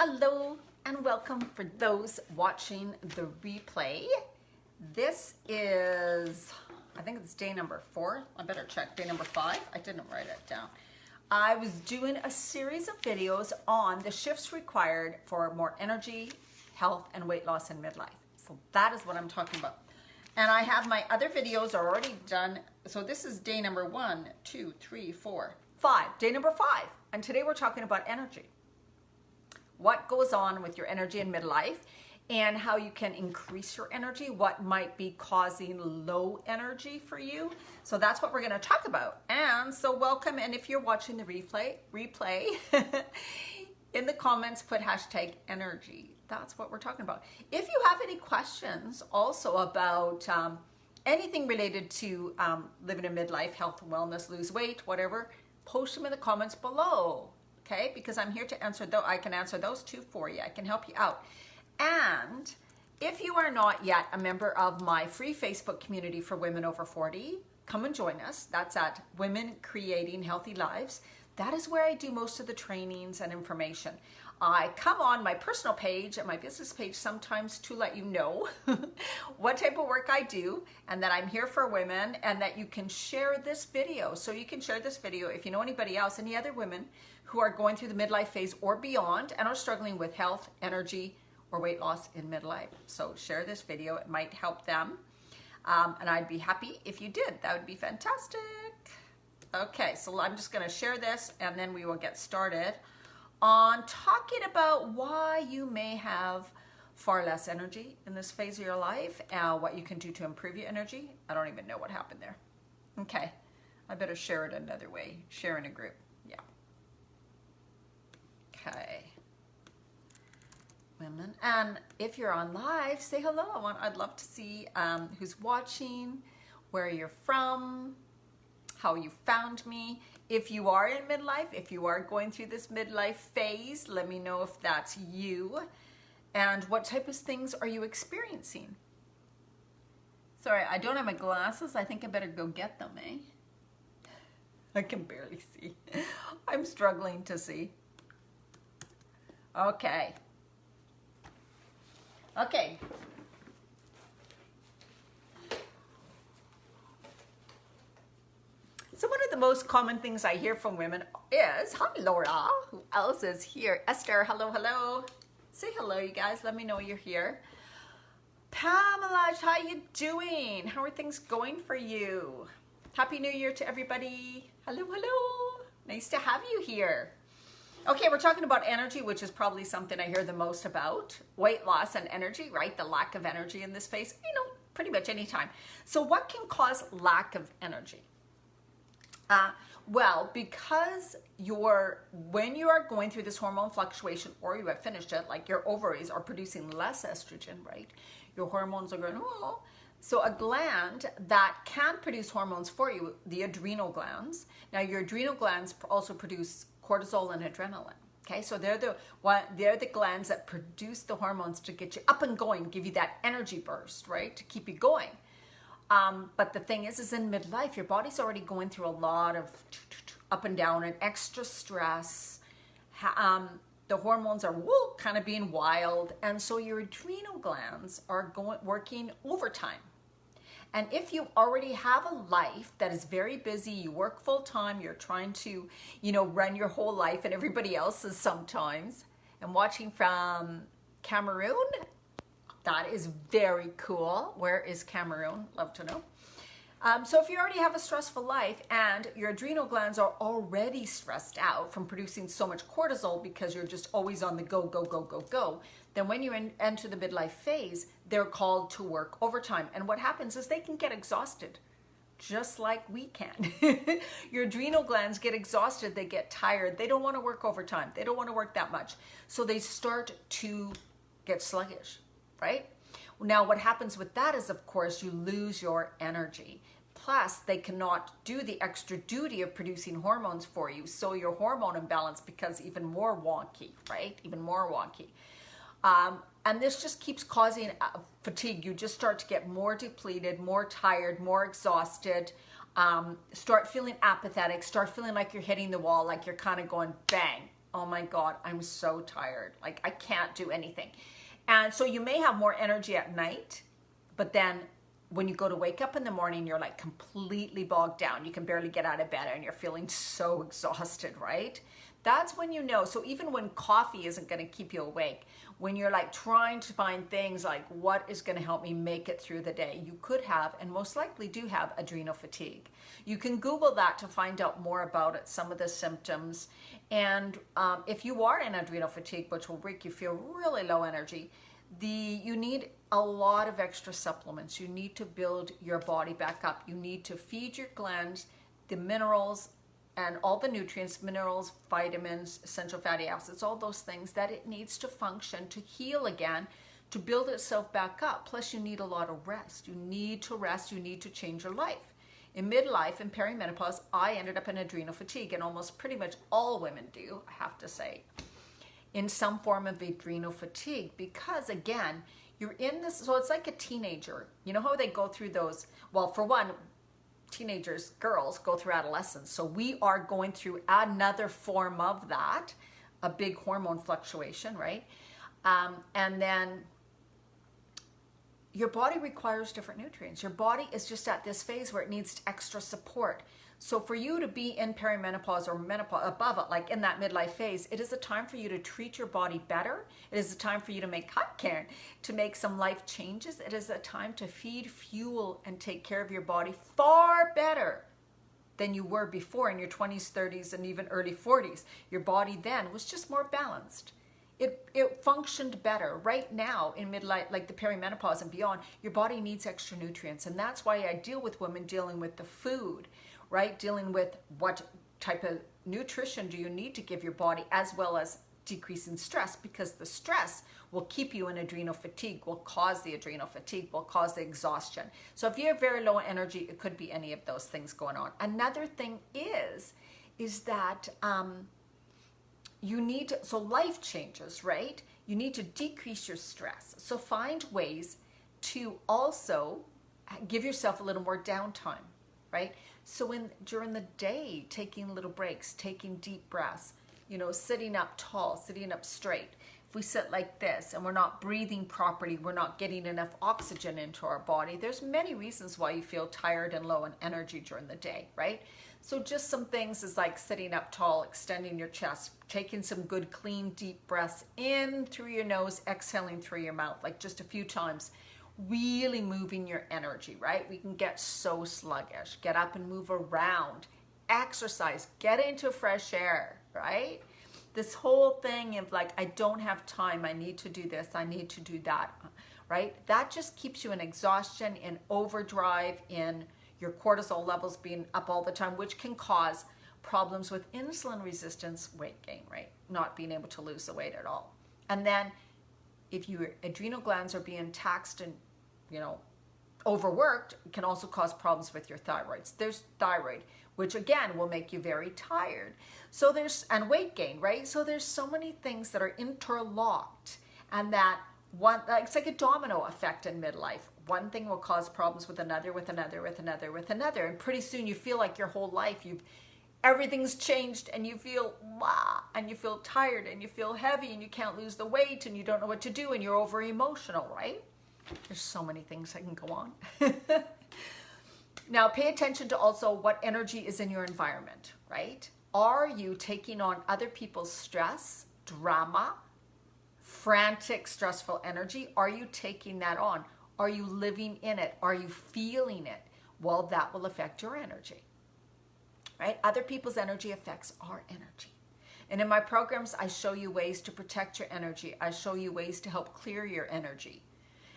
Hello and welcome for those watching the replay. This is, I think it's day number 4. I better check day number 5. I didn't write it down. I was doing a series of videos on the shifts required for more energy, health, and weight loss in midlife. So that is what I'm talking about. And I have my other videos already done. So this is day number 1, 2, 3, 4, 5. Day number 5. And today we're talking about energy. What goes on with your energy in midlife and how you can increase your energy, what might be causing low energy for you. So that's what we're going to talk about. And so welcome. And if you're watching the replay in the comments, put hashtag energy. That's what we're talking about. If you have any questions also about anything related to living in midlife, health, wellness, lose weight, whatever, post them in the comments below. Okay, because I'm here to answer those. I can answer those too for you. I can help you out. And if you are not yet a member of my free Facebook community for women over 40, come and join us. That's at Women Creating Healthy Lives. That is where I do most of the trainings and information. I come on my personal page and my business page sometimes to let you know what type of work I do and that I'm here for women and that you can share this video. So you can share this video if you know anybody else, any other women who are going through the midlife phase or beyond and are struggling with health, energy, or weight loss in midlife. So share this video. It might help them. And I'd be happy if you did. That would be fantastic. Okay, so I'm just going to share this and then we will get started on talking about why you may have far less energy in this phase of your life, what you can do to improve your energy. I don't even know what happened there. Okay, I better share it another way. Share in a group. Yeah. Okay. Women. And if you're on live, say hello. I'd love to see who's watching, where you're from, how you found me. If you are in midlife, if you are going through this midlife phase, let me know if that's you. And what type of things are you experiencing? Sorry, I don't have my glasses. I think I better go get them, eh? I can barely see. I'm struggling to see. Okay. Okay. So one of the most common things I hear from women is, hi Laura, who else is here? Esther, hello, hello. Say hello, you guys. Let me know you're here. Pamela, how you doing? How are things going for you? Happy New Year to everybody. Hello, hello. Nice to have you here. Okay, we're talking about energy, which is probably something I hear the most about. Weight loss and energy, right? The lack of energy in this phase, pretty much any time. So what can cause lack of energy? Well, because when you are going through this hormone fluctuation or you have finished it, like your ovaries are producing less estrogen, right? Your hormones are going, oh. So a gland that can produce hormones for you, the adrenal glands. Now your adrenal glands also produce cortisol and adrenaline. Okay, so they're the glands that produce the hormones to get you up and going, give you that energy burst, right? To keep you going. But the thing is in midlife, your body's already going through a lot of up and down and extra stress. The hormones are kind of being wild. And so your adrenal glands are working overtime. And if you already have a life that is very busy, you work full time, you're trying to, run your whole life and everybody else's sometimes. And watching from Cameroon, that is very cool. Where is Cameroon? Love to know. So if you already have a stressful life and your adrenal glands are already stressed out from producing so much cortisol because you're just always on the go, go, go, go, go, then when you enter the midlife phase, they're called to work overtime. And what happens is they can get exhausted, just like we can. Your adrenal glands get exhausted, they get tired, they don't want to work overtime, they don't want to work that much. So they start to get sluggish, right? Now what happens with that is, of course, you lose your energy. Plus, they cannot do the extra duty of producing hormones for you. So your hormone imbalance becomes even more wonky, right? Even more wonky. And this just keeps causing fatigue. You just start to get more depleted, more tired, more exhausted, start feeling apathetic, start feeling like you're hitting the wall, like you're kind of going bang oh my God, I'm so tired. Like I can't do anything. And so you may have more energy at night, but then when you go to wake up in the morning, you're like completely bogged down. You can barely get out of bed and you're feeling so exhausted, right? That's when you know. So even when coffee isn't going to keep you awake, when you're like trying to find things like what is going to help me make it through the day, you could have, and most likely do have, adrenal fatigue. You can Google that to find out more about it, some of the symptoms. And if you are in adrenal fatigue, which will make you feel really low energy, you need a lot of extra supplements. You need to build your body back up. You need to feed your glands the minerals and all the nutrients, minerals, vitamins, essential fatty acids, all those things that it needs to function, to heal again, to build itself back up. Plus you need a lot of rest. You need to rest. You need to change your life. In midlife, in perimenopause, I ended up in adrenal fatigue, and almost pretty much all women do, I have to say, in some form of adrenal fatigue, because again, you're in this, so it's like a teenager. You know how they go through those, well, for one, teenagers, girls go through adolescence. So we are going through another form of that, a big hormone fluctuation, right? And then your body requires different nutrients. Your body is just at this phase where it needs extra support. So for you to be in perimenopause or menopause, above it, like in that midlife phase, it is a time for you to treat your body better. It is a time for you to make, hi Karen, to make some life changes. It is a time to feed, fuel, and take care of your body far better than you were before in your 20s, 30s, and even early 40s. Your body then was just more balanced. It functioned better. Right now in midlife, like the perimenopause and beyond, your body needs extra nutrients. And that's why I deal with women dealing with the food, right? Dealing with what type of nutrition do you need to give your body, as well as decreasing stress, because the stress will keep you in adrenal fatigue, will cause the adrenal fatigue, will cause the exhaustion. So if you have very low energy, it could be any of those things going on. Another thing is that you need to, so life changes, right? You need to decrease your stress. So find ways to also give yourself a little more downtime, right? So during the day, taking little breaks, taking deep breaths, you know, sitting up tall, sitting up straight. If we sit like this and we're not breathing properly, we're not getting enough oxygen into our body, there's many reasons why you feel tired and low in energy during the day, right? So just some things is like sitting up tall, extending your chest, taking some good, clean, deep breaths in through your nose, exhaling through your mouth, like just a few times, really moving your energy, right? We can get so sluggish. Get up and move around, exercise, get into fresh air, right? This whole thing of like, I don't have time, I need to do this, I need to do that, right? That just keeps you in exhaustion, in overdrive, in your cortisol levels being up all the time, which can cause problems with insulin resistance, weight gain, right? Not being able to lose the weight at all. And then if your adrenal glands are being taxed and, you know, overworked, it can also cause problems with your thyroids. There's thyroid, which again will make you very tired. So and weight gain, right? So there's so many things that are interlocked, and that it's like a domino effect in midlife. One thing will cause problems with another, with another, with another, with another. And pretty soon you feel like your whole life, everything's changed, and you feel and you feel tired, and you feel heavy, and you can't lose the weight, and you don't know what to do, and you're over emotional, right? There's so many things that can go on. Now pay attention to also what energy is in your environment, right? Are you taking on other people's stress, drama, frantic, stressful energy? Are you taking that on? Are you living in it? Are you feeling it? Well, that will affect your energy, right? Other people's energy affects our energy. And in my programs, I show you ways to protect your energy. I show you ways to help clear your energy.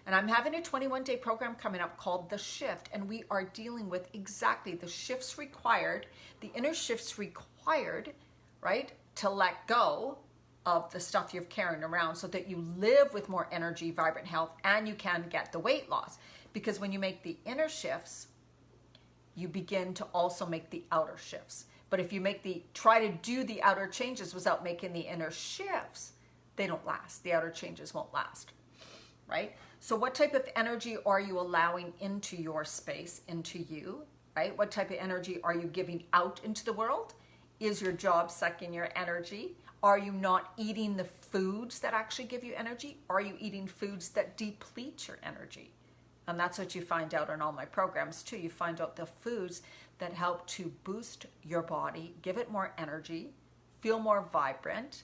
And I'm having a 21-day program coming up called The Shift, and we are dealing with exactly the shifts required, the inner shifts required, right, to let go of the stuff you're carrying around, so that you live with more energy, vibrant health, and you can get the weight loss. Because when you make the inner shifts, you begin to also make the outer shifts. But if you try to do the outer changes without making the inner shifts, they don't last. The outer changes won't last, right? So what type of energy are you allowing into your space, into you, right? What type of energy are you giving out into the world? Is your job sucking your energy? Are you not eating the foods that actually give you energy? Are you eating foods that deplete your energy? And that's what you find out in all my programs too. You find out the foods that help to boost your body, give it more energy, feel more vibrant,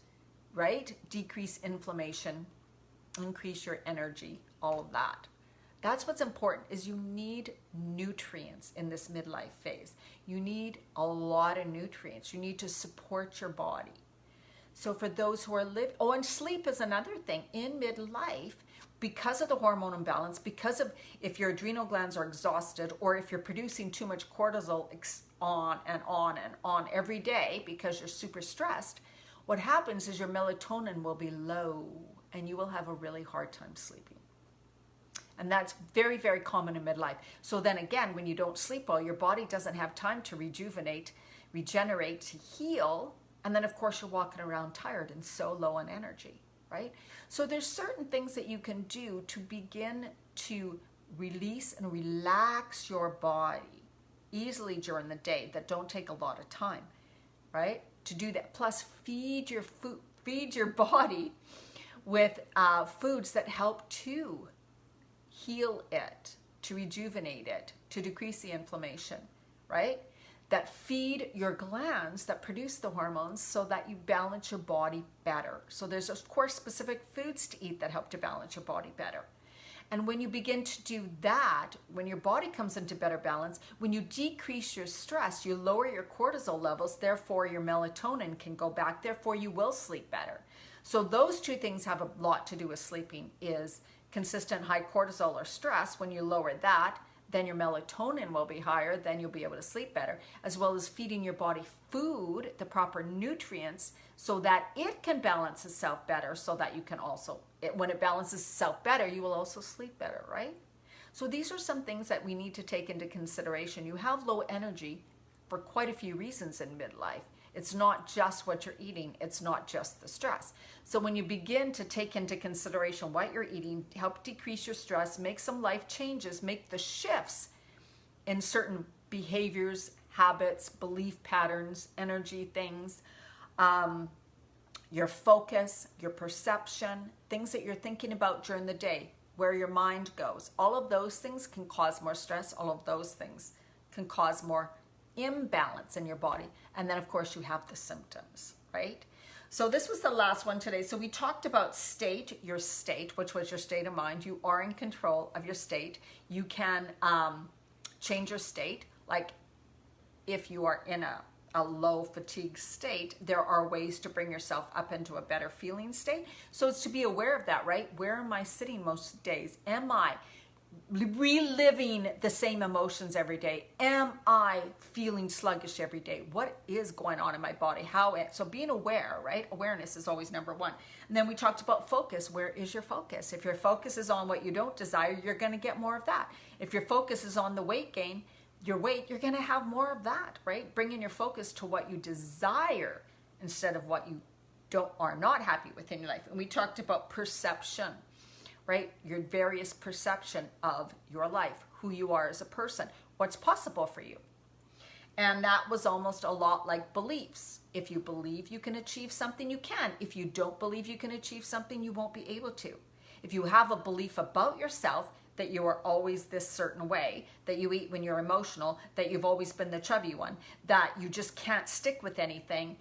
right? Decrease inflammation, increase your energy, all of that. That's what's important, is you need nutrients in this midlife phase. You need a lot of nutrients. You need to support your body. So for those who are living, oh, and sleep is another thing. In midlife, because of the hormone imbalance, because of if your adrenal glands are exhausted, or if you're producing too much cortisol on and on and on every day because you're super stressed, what happens is your melatonin will be low and you will have a really hard time sleeping. And that's very, very common in midlife. So then again, when you don't sleep well, your body doesn't have time to rejuvenate, regenerate, to heal. And then of course you're walking around tired and so low on energy, right? So there's certain things that you can do to begin to release and relax your body easily during the day that don't take a lot of time, right? To do that. Plus feed your body with foods that help to heal it, to rejuvenate it, to decrease the inflammation, right? That feed your glands that produce the hormones so that you balance your body better. So there's of course specific foods to eat that help to balance your body better. And when you begin to do that, when your body comes into better balance, when you decrease your stress, you lower your cortisol levels, therefore your melatonin can go back, therefore you will sleep better. So those two things have a lot to do with sleeping, is consistent high cortisol or stress. When you lower that, then your melatonin will be higher, then you'll be able to sleep better, as well as feeding your body food, the proper nutrients, so that it can balance itself better, so that you can also, when it balances itself better, you will also sleep better, right? So these are some things that we need to take into consideration. You have low energy for quite a few reasons in midlife. It's not just what you're eating. It's not just the stress. So when you begin to take into consideration what you're eating, help decrease your stress, make some life changes, make the shifts in certain behaviors, habits, belief patterns, energy things, your focus, your perception, things that you're thinking about during the day, where your mind goes. All of those things can cause more stress. All of those things can cause more imbalance in your body. And then of course you have the symptoms, right? So this was the last one today. So we talked about your state, which was your state of mind. You are in control of your state. You can change your state. Like if you are in a low fatigue state, there are ways to bring yourself up into a better feeling state. So it's to be aware of that, right? Where am I sitting most days? Am I reliving the same emotions every day? Am I feeling sluggish every day? What is going on in my body? So being aware, right? Awareness is always number one. And then we talked about focus. Where is your focus? If your focus is on what you don't desire, you're going to get more of that. If your focus is on the weight gain, your weight, you're going to have more of that, right? Bringing your focus to what you desire instead of what you are not happy with in your life. And we talked about perception, right? Your various perception of your life, who you are as a person, what's possible for you. And that was almost a lot like beliefs. If you believe you can achieve something, you can. If you don't believe you can achieve something, you won't be able to. If you have a belief about yourself that you are always this certain way, that you eat when you're emotional, that you've always been the chubby one, that you just can't stick with anything,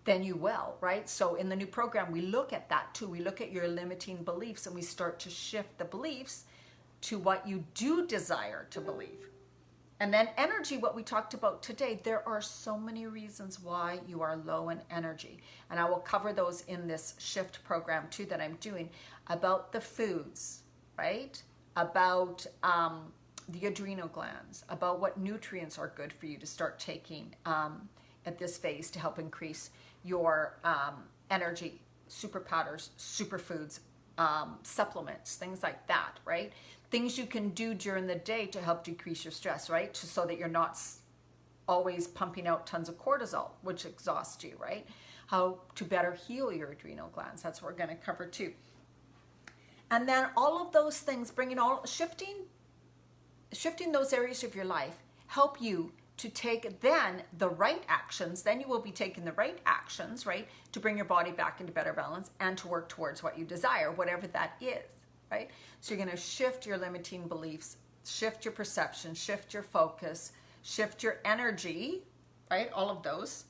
then you will, right? So in the new program, we look at that too. We look at your limiting beliefs and we start to shift the beliefs to what you do desire to believe. And then energy, what we talked about today, there are so many reasons why you are low in energy. And I will cover those in this shift program too that I'm doing, about the foods, right? About the adrenal glands, about what nutrients are good for you to start taking at this phase to help increase your energy, super powders, superfoods, supplements, things like that, right? Things you can do during the day to help decrease your stress, right? So that you're not always pumping out tons of cortisol, which exhausts you, right? How to better heal your adrenal glands. That's what we're going to cover too. And then all of those things, shifting those areas of your life help you to take then the right actions. Then you will be taking the right actions, right, to bring your body back into better balance and to work towards what you desire, whatever that is, right? So you're going to shift your limiting beliefs, shift your perception, shift your focus, shift your energy, right? All of those,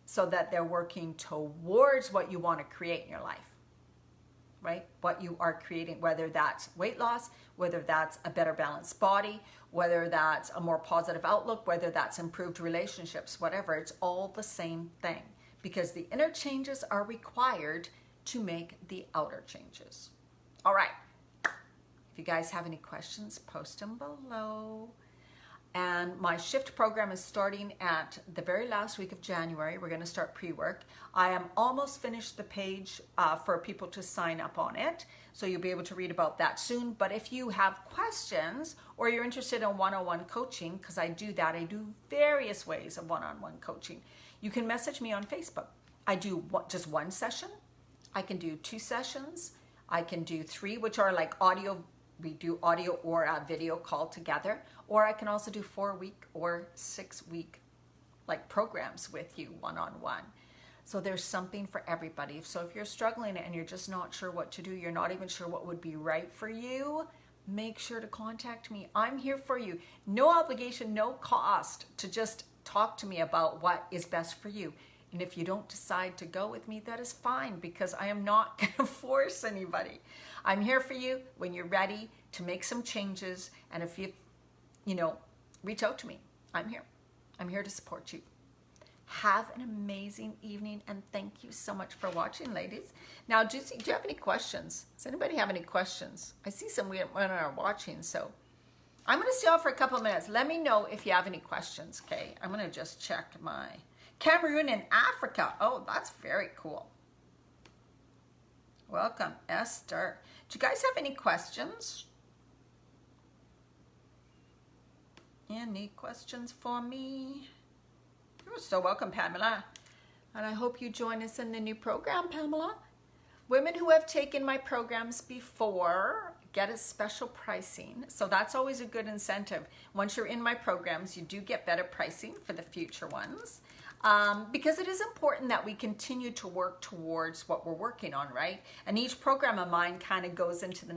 so that they're working towards what you want to create in your life, right? What you are creating, whether that's weight loss, whether that's a better balanced body, whether that's a more positive outlook, whether that's improved relationships, whatever, it's all the same thing, because the inner changes are required to make the outer changes. All right. If you guys have any questions, post them below. And my shift program is starting at the very last week of January. We're going to start pre-work. I am almost finished the page for people to sign up on it. So you'll be able to read about that soon. But if you have questions or you're interested in one-on-one coaching, because I do that, I do various ways of one-on-one coaching. You can message me on Facebook. I do just one session. I can do 2 sessions. I can do 3, which are like audio. We do audio or a video call together, or I can also do 4-week or 6-week like programs with you one-on-one. So there's something for everybody. So if you're struggling and you're just not sure what to do, you're not even sure what would be right for you, make sure to contact me. I'm here for you. No obligation, no cost to just talk to me about what is best for you. And if you don't decide to go with me, that is fine, because I am not going to force anybody. I'm here for you when you're ready to make some changes. And if you reach out to me, I'm here. I'm here to support you. Have an amazing evening, and thank you so much for watching, ladies. Now, do you have any questions? Does anybody have any questions? I see some women are watching, so I'm going to stay off for a couple of minutes. Let me know if you have any questions, okay? I'm going to just check my Cameroon in Africa. Oh, that's very cool. Welcome, Esther. Do you guys have any questions? Any questions for me? You're so welcome, Pamela. And I hope you join us in the new program, Pamela. Women who have taken my programs before get a special pricing. So that's always a good incentive. Once you're in my programs, you do get better pricing for the future ones. Because it is important that we continue to work towards what we're working on, right? And each program of mine kind of goes into the